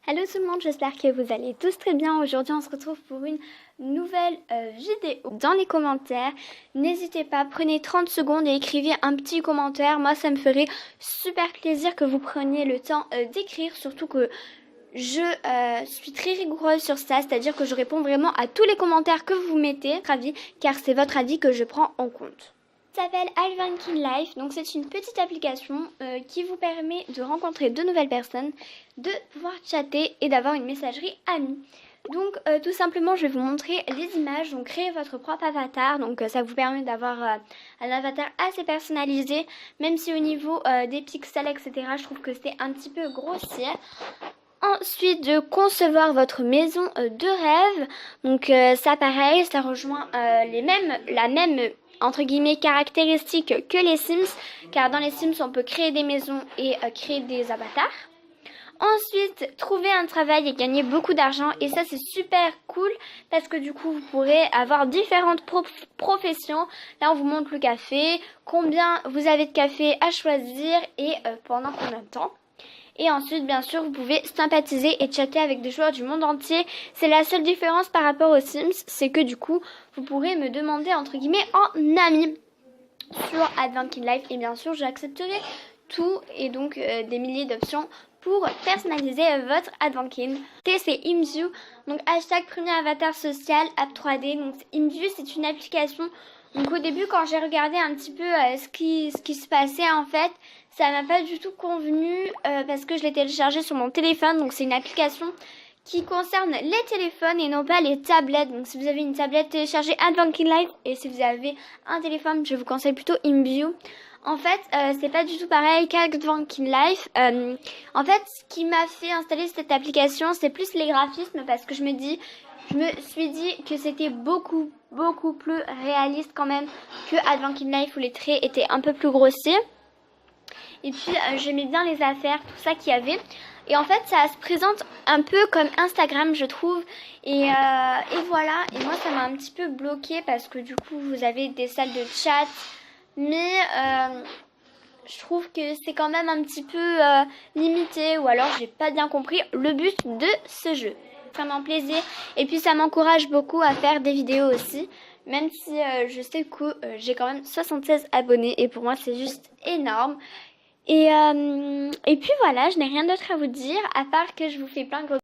Hello tout le monde, j'espère que vous allez tous très bien. Aujourd'hui on se retrouve pour une nouvelle vidéo. Dans les commentaires, n'hésitez pas, prenez 30 secondes et écrivez un petit commentaire. Moi ça me ferait super plaisir que vous preniez le temps d'écrire, surtout que je suis très rigoureuse sur ça, c'est-à-dire que je réponds vraiment à tous les commentaires que vous mettez, votre avis, car c'est votre avis que je prends en compte. Ça s'appelle Advankin Life, donc c'est une petite application qui vous permet de rencontrer de nouvelles personnes, de pouvoir chatter et d'avoir une messagerie amie. Donc tout simplement je vais vous montrer les images, donc créez votre propre avatar, donc ça vous permet d'avoir un avatar assez personnalisé, même si au niveau des pixels etc je trouve que c'est un petit peu grossier. Ensuite de concevoir votre maison de rêve, donc ça pareil, ça rejoint la même entre guillemets caractéristiques que les Sims, car dans les Sims on peut créer des maisons et créer des avatars. Ensuite, trouver un travail et gagner beaucoup d'argent, et ça c'est super cool parce que du coup vous pourrez avoir différentes professions. Là on vous montre le café, combien vous avez de café à choisir et pendant combien de temps. Et ensuite, bien sûr, vous pouvez sympathiser et chatter avec des joueurs du monde entier. C'est la seule différence par rapport aux Sims, c'est que du coup, vous pourrez me demander entre guillemets en ami sur Advankin Life. Et bien sûr, j'accepterai tout et donc des milliers d'options pour personnaliser votre Advankin. C'est Imview, donc hashtag premier avatar social app 3D. Donc Imview, c'est une application. Donc au début quand j'ai regardé un petit peu ce qui se passait en fait, ça m'a pas du tout convenu parce que je l'ai téléchargée sur mon téléphone. Donc c'est une application qui concerne les téléphones et non pas les tablettes. Donc si vous avez une tablette, téléchargez Advankin Life, et si vous avez un téléphone, je vous conseille plutôt Imview. En fait, c'est pas du tout pareil qu'Advankin Life. En fait, ce qui m'a fait installer cette application, c'est plus les graphismes, parce que je me suis dit que c'était beaucoup plus réaliste quand même que Advankin Life où les traits étaient un peu plus grossiers. Et puis j'aimais bien les affaires, tout ça qu'il y avait. Et en fait ça se présente un peu comme Instagram je trouve. Et voilà, et moi ça m'a un petit peu bloqué parce que du coup vous avez des salles de chat. Mais je trouve que c'est quand même un petit peu limité, ou alors j'ai pas bien compris le but de ce jeu. Vraiment plaisir, et puis ça m'encourage beaucoup à faire des vidéos aussi, même si je sais que j'ai quand même 76 abonnés et pour moi c'est juste énorme. Et puis voilà, je n'ai rien d'autre à vous dire à part que je vous fais plein de gros